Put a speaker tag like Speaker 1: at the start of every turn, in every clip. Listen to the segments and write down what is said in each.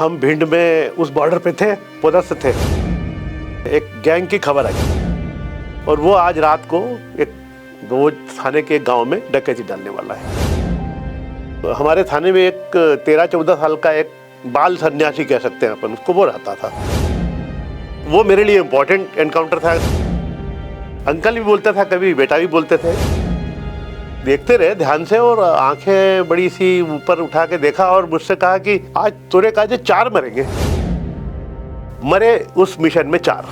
Speaker 1: हम भिंड में उस बॉर्डर पे थे, पदस्थ थे। एक गैंग की खबर आई और वो आज रात को एक भोज थाने के गांव में डकैती डालने वाला है। हमारे थाने में एक 13-14 साल का एक बाल सन्यासी कह सकते हैं अपन उसको, वो रहता था। वो मेरे लिए इम्पोर्टेंट एनकाउंटर था। अंकल भी बोलता था, कभी बेटा भी बोलते थे। देखते रहे ध्यान से और आंखें बड़ी सी ऊपर उठा के देखा और मुझसे कहा कि आज तोरे काजे 4 मरेंगे। मरे उस मिशन में 4।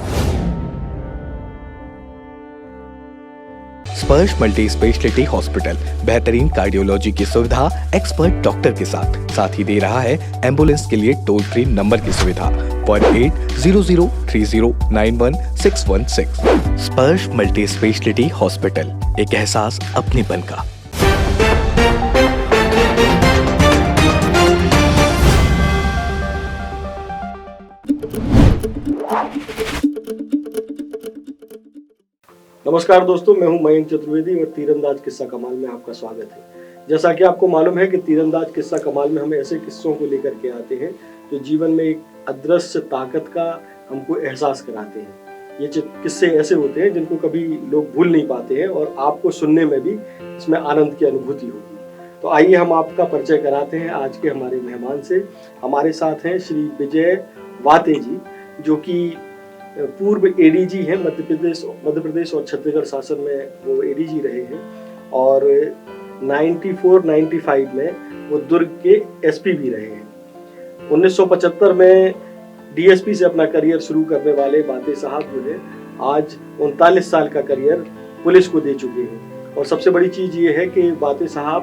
Speaker 2: स्पर्श मल्टी स्पेशलिटी हॉस्पिटल बेहतरीन कार्डियोलॉजी की सुविधा एक्सपर्ट डॉक्टर के साथ ही दे रहा है एम्बुलेंस के लिए टोल फ्री नंबर की सुविधा 08003091616। स्पर्श मल्टी स्पेशलिटी हॉस्पिटल, एक एहसास अपनेपन का।
Speaker 3: नमस्कार दोस्तों, मैं हूं मयंक चतुर्वेदी और तीरंदाज किस्सा कमाल में आपका स्वागत है। जैसा कि आपको मालूम है कि तीरंदाज किस्सा कमाल में हम ऐसे किस्सों को लेकर के आते हैं जो जीवन में एक अदृश्य ताकत का हमको एहसास कराते हैं। ये किस्से ऐसे होते हैं जिनको कभी लोग भूल नहीं पाते हैं और आपको सुनने में भी इसमें आनंद की अनुभूति होगी। तो आइए हम आपका परिचय कराते हैं आज के हमारे मेहमान से। हमारे साथ हैं श्री विजय वाते जी, जो कि पूर्व एडीजी हैं। मध्य प्रदेश और छत्तीसगढ़ शासन में वो एडीजी रहे हैं और 94-95 में वो दुर्ग के एसपी भी रहे हैं। 1975 में डीएसपी से अपना करियर शुरू करने वाले वाते साहब जो है आज 39 साल का करियर पुलिस को दे चुके हैं। और सबसे बड़ी चीज ये है कि वाते साहब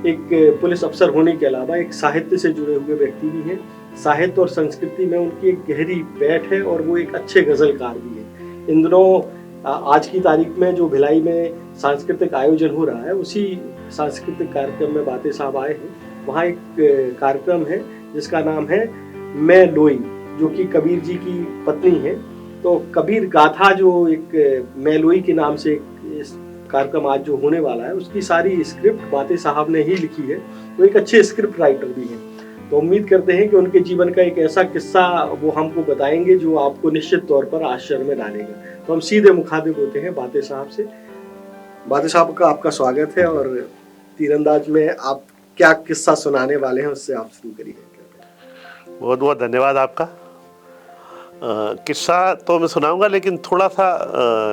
Speaker 3: एक पुलिस अफसर होने के अलावा एक साहित्य से जुड़े हुए व्यक्ति भी हैं। साहित्य और संस्कृति में उनकी एक गहरी बैठ है और वो एक अच्छे गजलकार भी हैं। इन दिनों आज की तारीख में जो भिलाई में सांस्कृतिक आयोजन हो रहा है, उसी सांस्कृतिक कार्यक्रम में वाते साहब आए हैं। वहाँ एक कार्यक्रम है जिसका नाम है मैं लोई, जो कि कबीर जी की पत्नी है। तो कबीर गाथा जो एक मैं लोई के नाम से इस कार्यक्रम आज जो होने वाला है, उसकी सारी स्क्रिप्ट वाते साहब ने ही लिखी है। वो एक अच्छे स्क्रिप्ट राइटर भी हैं। तो उम्मीद करते हैं कि उनके जीवन का एक ऐसा किस्सा वो हमको बताएंगे जो आपको निश्चित तौर पर आश्चर्य में डालेगा। तो हम सीधे मुखातिब होते हैं वाते साहब से। वाते साहब का आपका स्वागत है और तीरंदाज में आप क्या किस्सा सुनाने वाले हैं उससे आप शुरू करिए।
Speaker 1: बहुत बहुत धन्यवाद आपका। किस्सा तो मैं सुनाऊंगा, लेकिन थोड़ा सा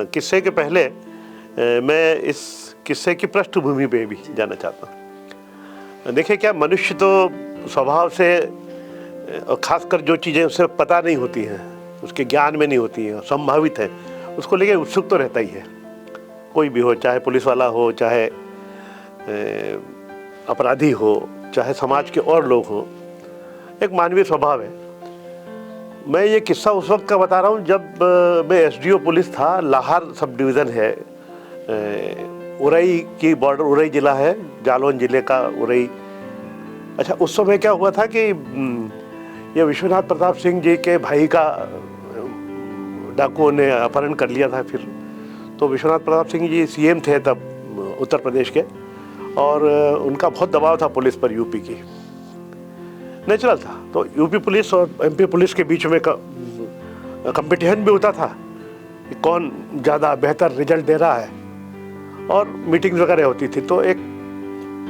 Speaker 1: किस्से के पहले मैं इस किस्से की पृष्ठभूमि पे भी जाना चाहता हूँ। देखिए, क्या मनुष्य तो स्वभाव से, और खासकर जो चीज़ें उसे पता नहीं होती हैं, उसके ज्ञान में नहीं होती हैं, संभावित है, उसको लेके उत्सुक तो रहता ही है। कोई भी हो, चाहे पुलिस वाला हो, चाहे अपराधी हो, चाहे समाज के और लोग हों, एक मानवीय स्वभाव है। मैं ये किस्सा उस वक्त का बता रहा हूँ जब मैं एसडीओ पुलिस था। लाहौर सब डिवीज़न है, उरई की बॉर्डर, उरई जिला है, जालौन जिले का उरई। अच्छा, उस समय क्या हुआ था कि ये विश्वनाथ प्रताप सिंह जी के भाई का डाकुओं ने अपहरण कर लिया था। फिर तो विश्वनाथ प्रताप सिंह जी सीएम थे तब उत्तर प्रदेश के, और उनका बहुत दबाव था पुलिस पर, यूपी की। नेचुरल था। तो यूपी पुलिस और एमपी पुलिस के बीच में कंपटीशन भी होता था कि कौन ज़्यादा बेहतर रिजल्ट दे रहा है, और मीटिंग्स वगैरह होती थी। तो एक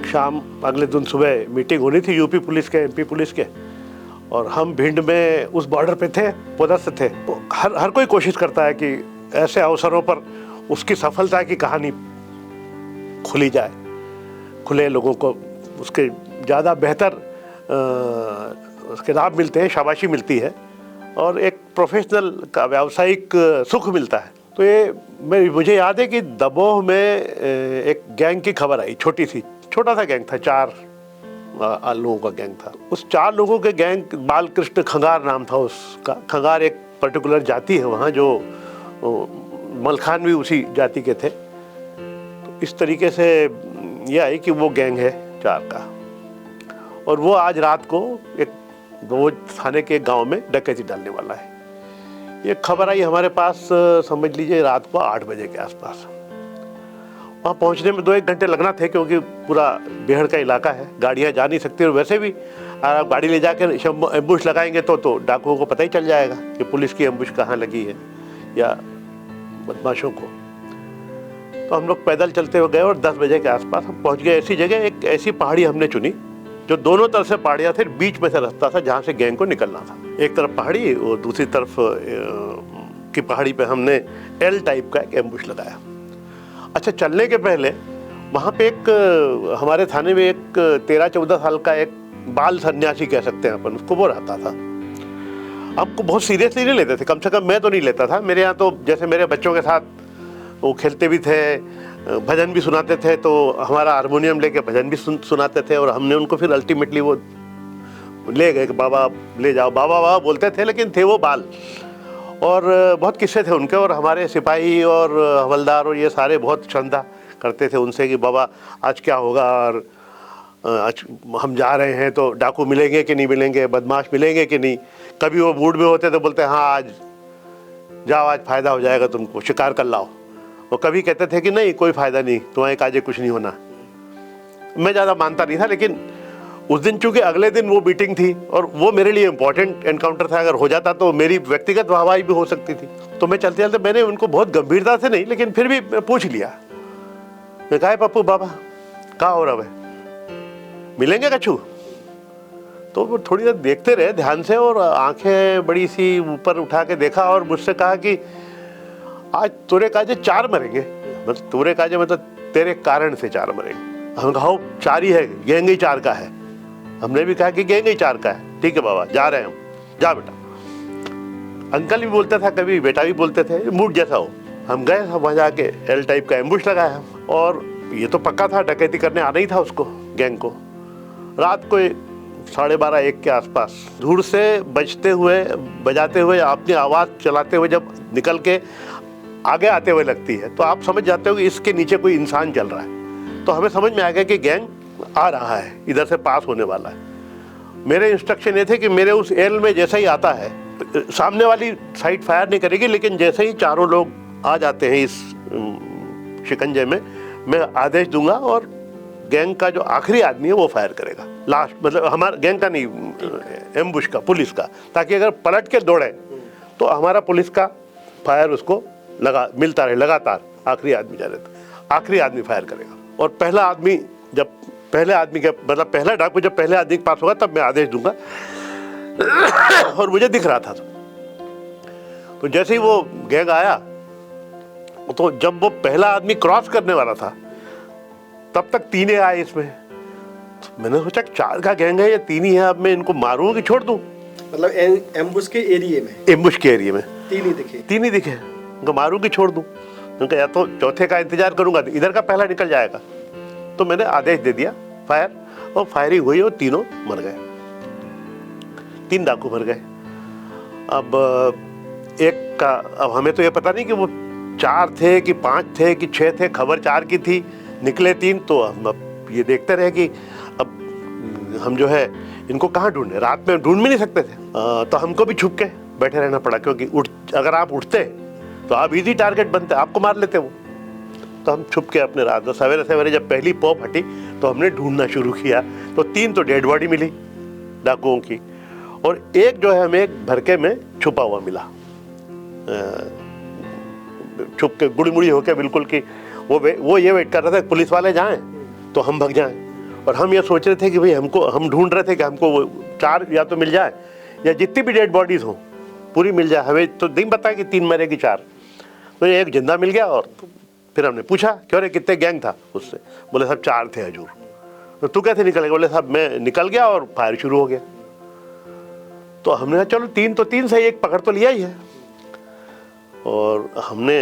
Speaker 1: शाम अगले दिन सुबह मीटिंग होनी थी यूपी पुलिस के, एमपी पुलिस के, और हम भिंड में उस बॉर्डर पे थे, पदस्थ थे। तो हर कोई कोशिश करता है कि ऐसे अवसरों पर उसकी सफलता की कहानी खुली जाए, खुले लोगों को उसके ज़्यादा बेहतर उसके लाभ मिलते हैं, शाबाशी मिलती है, और एक प्रोफेशनल का व्यावसायिक सुख मिलता है। तो ये मुझे याद है कि दमोह में एक गैंग की खबर आई, छोटा सा गैंग था, 4 लोगों का गैंग था। उस 4 लोगों के गैंग, बालकृष्ण खंगार नाम था उसका। खंगार एक पर्टिकुलर जाति है वहाँ, जो मलखान भी उसी जाति के थे। तो इस तरीके से ये आई कि वो गैंग है 4 का, और वो आज रात को एक भोज थाने के गांव में डकैती डालने वाला है। ये खबर आई हमारे पास, समझ लीजिए रात को 8 बजे के आसपास। वहाँ पहुँचने में 2-1 घंटे लगना थे, क्योंकि पूरा बेहड़ का इलाका है, गाड़ियाँ जा नहीं सकती, और वैसे भी और आप गाड़ी ले जाकर एम्बुश लगाएंगे तो डाकुओं को पता ही चल जाएगा कि पुलिस की एम्बुश कहाँ लगी है या बदमाशों को। तो हम लोग पैदल चलते हुए गए और 10 बजे के आसपास हम पहुंच गए ऐसी जगह। एक ऐसी पहाड़ी हमने चुनी जो दोनों तरफ से पहाड़ियाँ थे, बीच में से रास्ता था जहाँ से गैंग को निकलना था। एक तरफ पहाड़ी और दूसरी तरफ की पहाड़ी पे हमने एल टाइप का एक एम्बुश लगाया। अच्छा, चलने के पहले वहाँ पे एक हमारे थाने में एक 13-14 साल का एक बाल सन्यासी कह सकते हैं अपन उसको, वो रहता था। हमको बहुत सीरियसली नहीं लेते थे, कम से कम मैं तो नहीं लेता था। मेरे यहाँ तो जैसे मेरे बच्चों के साथ वो खेलते भी थे, भजन भी सुनाते थे, तो हमारा हारमोनियम लेके भजन भी सुनाते थे। और हमने उनको फिर अल्टीमेटली वो ले गए कि बाबा ले जाओ, बाबा बाबा बोलते थे, लेकिन थे वो बाल। और बहुत किस्से थे उनके, और हमारे सिपाही और हवलदार और ये सारे बहुत श्रद्धा करते थे उनसे कि बाबा आज क्या होगा, और आज हम जा रहे हैं तो डाकू मिलेंगे कि नहीं मिलेंगे, बदमाश मिलेंगे कि नहीं। कभी वो मूड में होते तो बोलते हाँ आज जाओ, आज फ़ायदा हो जाएगा तुमको, शिकार कर लाओ। वो कभी कहते थे कि नहीं कोई फ़ायदा नहीं, तुम्हारे काजे कुछ नहीं होना। मैं ज़्यादा मानता नहीं था, लेकिन उस दिन चूंकि अगले दिन वो मीटिंग थी और वो मेरे लिए इम्पोर्टेंट एनकाउंटर था, अगर हो जाता तो मेरी व्यक्तिगत वाहवाही भी हो सकती थी। तो मैं चलते चलते मैंने उनको बहुत गंभीरता से नहीं, लेकिन फिर भी पूछ लिया। मैं कहा पप्पू बाबा कहाँ हो रहा है, मिलेंगे कछू? तो वो थोड़ी देर देखते रहे ध्यान से और आंखें बड़ी सी ऊपर उठा के देखा और मुझसे कहा कि आज तोरे काजे 4 मरेंगे। मतलब तोरे काजे मतलब तेरे कारण से 4 मरेंगे। हम कहा 4 ही है, गैंग ही 4 का है। हमने भी कहा कि गैंग ही 4 का है। ठीक है बाबा, जा रहे हैं हम, जा बेटा। अंकल भी बोलते था, कभी बेटा भी बोलते थे, मूड जैसा हो। हम गए, हम वहाँ जाके एल टाइप का एम्बुश लगाया और ये तो पक्का था डकैती करने आना ही था उसको, गैंग को। रात को 12:30-1 के आसपास दूर से बजाते हुए अपनी आवाज़ चलाते हुए जब निकल के आगे आते हुए लगती है तो आप समझ जाते हो कि इसके नीचे कोई इंसान चल रहा है। तो हमें समझ में आ गया कि गैंग आ रहा है, इधर से पास होने वाला है। मेरे इंस्ट्रक्शन ये थे कि मेरे उस एल में जैसे ही आता है, सामने वाली साइड फायर नहीं करेगी, लेकिन जैसे ही चारों लोग आ जाते हैं इस शिकंजे में, मैं आदेश दूंगा और गैंग का जो आखिरी आदमी है वो फायर करेगा। लास्ट मतलब हमारा गैंग का नहीं, एम्बुश का, पुलिस का, ताकि अगर पलट के दौड़े तो हमारा पुलिस का फायर उसको मिलता रहे लगातार। आखिरी आदमी जा रहे थे, आखिरी आदमी फायर करेगा। और पहला आदमी जब पहले आदमी के मतलब पहला डाकू जब पहले आदमी के पास होगा तब मैं आदेश दूंगा। और मुझे दिख रहा था तो जैसे ही वो गैंग आया तो जब वो पहला आदमी क्रॉस करने वाला था तब तक 3 आए इसमें। तो मैंने सोचा 4 का गैंग है या 3 ही है, अब मैं इनको मारूं कि छोड़ दूं।
Speaker 3: मतलब एम्बुश के एरिया में,
Speaker 1: एम्बुश के एरिया में
Speaker 3: 3 ही दिखे।
Speaker 1: 3 ही दिखे, उनको मारूं कि छोड़ दूं। उनका या तो चौथे का इंतजार करूंगा, इधर का पहला निकल जाएगा। तो मैंने आदेश दे दिया फायर, और फायरिंग हुई और तीनों मर गए। 3 डाकू मर गए। अब एक का, अब हमें तो ये पता नहीं कि वो 4 थे कि 5 थे कि 6 थे, खबर 4 की थी, निकले 3। तो हम अब ये देखते रहे कि अब हम जो है इनको कहाँ ढूंढे, रात में ढूंढ भी नहीं सकते थे। तो हमको भी छुप के बैठे रहना पड़ा, क्योंकि अगर आप उठते तो आप इजी टारगेट बनते, आपको मार लेते वो। तो हम छुप के अपने रात में सवेरे सवेरे जब पहली पॉप हटी तो हमने ढूंढना शुरू किया। तो 3 तो डेड बॉडी मिली डाकुओं की, और एक जो है हमें एक भरके में छुपा हुआ मिला, छुप के गुड़मुड़ी होके बिल्कुल कि वो ये वेट कर रहा था पुलिस वाले जाएं तो हम भाग जाएं। और हम ये सोच रहे थे कि भाई हम ढूंढ रहे थे कि हमको वो 4 या तो मिल जाए या जितनी भी डेड बॉडीज हो पूरी मिल जाए। हमें तो नहीं पता कि 3 मरे कि 4। तो एक जिंदा मिल गया। और फिर हमने पूछा क्यों रे कितने गैंग था उससे, बोले साहब 4 थे हजूर। तो तू कैसे निकल गया? बोले साहब मैं निकल गया और फायर शुरू हो गया। तो हमने कहा चलो 3 तो 3 से एक पकड़ तो लिया ही है। और हमने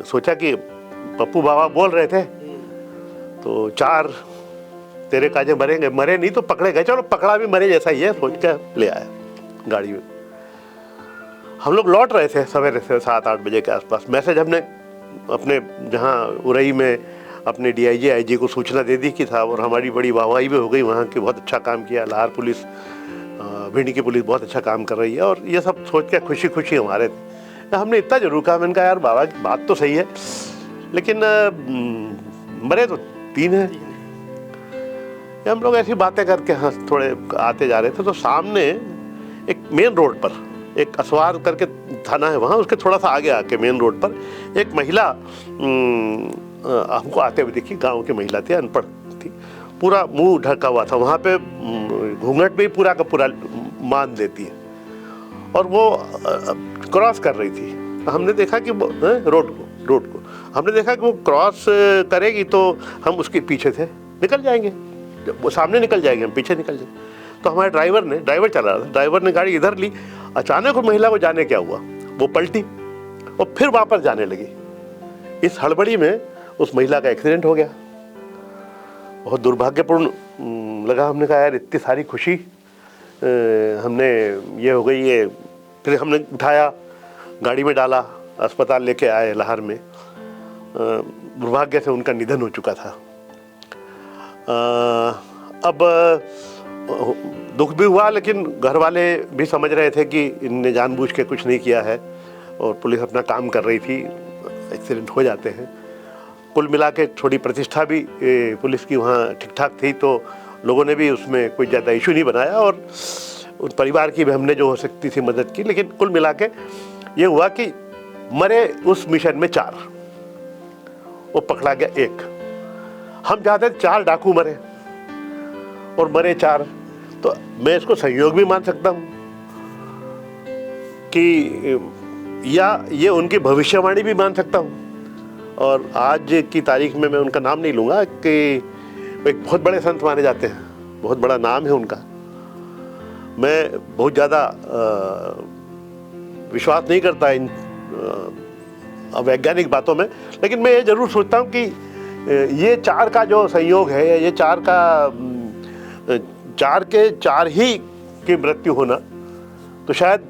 Speaker 1: सोचा कि पप्पू बाबा बोल रहे थे तो 4 तेरे काजे मरेंगे, मरे नहीं तो पकड़े गए, चलो पकड़ा भी मरे जैसा ही है सोच के ले आया गाड़ी में। हम लोग लौट रहे थे सवेरे से 7-8 बजे के आसपास। मैसेज हमने अपने जहाँ उरई में अपने DIG IG को सूचना दे दी कि साहब, और हमारी बड़ी वाहवाही भी हो गई वहाँ की, बहुत अच्छा काम किया। लाहौर पुलिस, भिंडी की पुलिस बहुत अच्छा काम कर रही है। और ये सब सोच के खुशी खुशी हमारे हमने इतना जरूर कहा, मैंने कहा यार बाबा बात तो सही है, लेकिन मरे तो 3 हैं। ये हम लोग ऐसी बातें करके हंस थोड़े आते जा रहे थे, तो सामने एक मेन रोड पर, एक असवार करके थाना है वहाँ, उसके थोड़ा सा आगे आके मेन रोड पर एक महिला हमको आते हुए दिखी। गांव की महिला थी, अनपढ़ थी, पूरा मुंह ढका हुआ था, वहाँ पे घूंघट भी पूरा का पूरा मान लेती है, और वो क्रॉस कर रही थी। हमने देखा कि वो रोड को हमने देखा कि वो क्रॉस करेगी तो हम उसके पीछे थे, निकल जाएंगे, जब वो सामने निकल जाएंगे हम पीछे निकल जाएंगे। तो हमारे ड्राइवर चला रहा था, ड्राइवर ने गाड़ी इधर ली, अचानक वो महिला को जाने क्या हुआ, वो पलटी और फिर वापस जाने लगी। इस हड़बड़ी में उस महिला का एक्सीडेंट हो गया। बहुत दुर्भाग्यपूर्ण लगा। हमने कहा यार इतनी सारी खुशी हमने ये हो गई है। फिर हमने उठाया, गाड़ी में डाला, अस्पताल लेके आए लाहौर में। दुर्भाग्य से उनका निधन हो चुका था। अब दुख भी हुआ, लेकिन घर वाले भी समझ रहे थे कि इनने जानबूझ के कुछ नहीं किया है और पुलिस अपना काम कर रही थी, एक्सीडेंट हो जाते हैं। कुल मिला के थोड़ी प्रतिष्ठा भी पुलिस की वहाँ ठीक ठाक थी, तो लोगों ने भी उसमें कोई ज़्यादा इशू नहीं बनाया और उन परिवार की भी हमने जो हो सकती थी मदद की। लेकिन कुल मिला के ये हुआ कि मरे उस मिशन में 4, वो पकड़ा गया 1। हम चाहते 4 डाकू मरे और मरे 4, तो मैं इसको संयोग भी मान सकता हूँ कि या ये उनकी भविष्यवाणी भी मान सकता हूँ। और आज की तारीख में मैं उनका नाम नहीं लूँगा कि एक बहुत बड़े संत माने जाते हैं, बहुत बड़ा नाम है उनका। मैं बहुत ज़्यादा विश्वास नहीं करता इन वैज्ञानिक बातों में, लेकिन मैं ये ज़रूर सोचता हूँ कि ये 4 का जो संयोग है, ये 4 के 4 ही की मृत्यु होना, तो शायद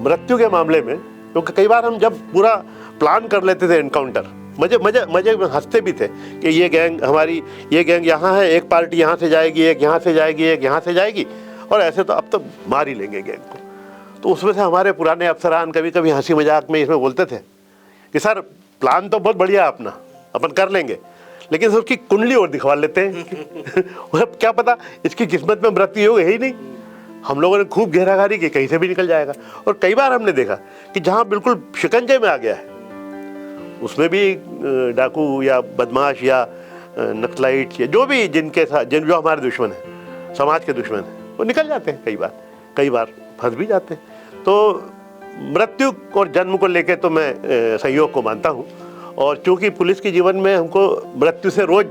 Speaker 1: मृत्यु के मामले में, क्योंकि कई बार हम जब पूरा प्लान कर लेते थे एनकाउंटर, मजे में हंसते भी थे कि ये गैंग यहाँ है, एक पार्टी यहाँ से जाएगी, एक यहाँ से जाएगी, एक यहाँ से जाएगी, और ऐसे तो अब तो मार ही लेंगे गैंग को। तो उसमें से हमारे पुराने अफसरान कभी कभी हंसी मजाक में इसमें बोलते थे कि सर प्लान तो बहुत बढ़िया अपना, अपन कर लेंगे, लेकिन सर उसकी कुंडली और दिखवा लेते हैं अब क्या पता इसकी किस्मत में मृत्यु है ही नहीं। हम लोगों ने खूब घेराघारी की, कहीं से भी निकल जाएगा। और कई बार हमने देखा कि जहाँ बिल्कुल शिकंजे में आ गया है, उसमें भी डाकू या बदमाश या नक्सलाइट या जो भी जो हमारे दुश्मन हैं, समाज के दुश्मन हैं, वो निकल जाते हैं। कई बार फंस भी जाते हैं। तो मृत्यु और जन्म को लेके तो मैं संयोग को मानता हूँ। और चूँकि पुलिस के जीवन में हमको मृत्यु से रोज,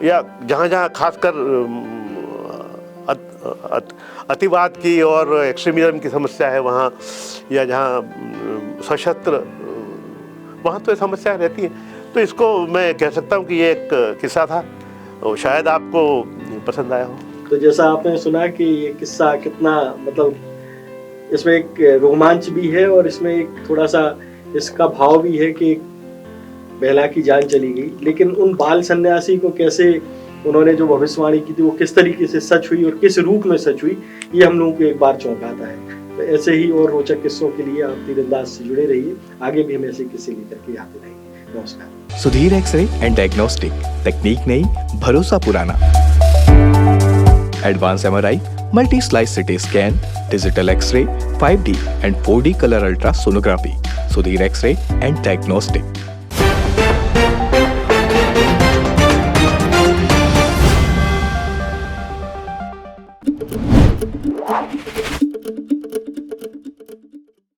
Speaker 1: या जहाँ खासकर अतिवाद की और एक्सट्रीमिज्म की समस्या है वहाँ, या जहाँ सशस्त्र, वहाँ तो ये समस्या रहती है। तो इसको मैं कह सकता हूँ कि ये एक किस्सा था, और शायद आपको पसंद आया हो।
Speaker 3: तो जैसा आपने सुना कि ये किस्सा कितना, मतलब इसमें एक रोमांच भी है और इसमें एक थोड़ा सा इसका भाव भी है कि महिला की जान चली गई, लेकिन उन बाल सन्यासी को कैसे उन्होंने जो भविष्यवाणी की थी वो किस तरीके से सच हुई और किस रूप में सच हुई, ये हम लोगों को एक बार चौंकाता है। तो ऐसे ही और रोचक किस्सों के लिए आप तीरंदाज से जुड़े रहिए, आगे भी हम ऐसे किस्से लेकर के आते रहेंगे। नमस्कार।
Speaker 2: सुधीर एक्सरे एंड डायग्नोस्टिक, तकनीक नई, भरोसा पुराना। Advance MRI, multi slice CT scan, digital X ray, 5D and 4D colour ultra sonography. Sudhir X ray and diagnostic.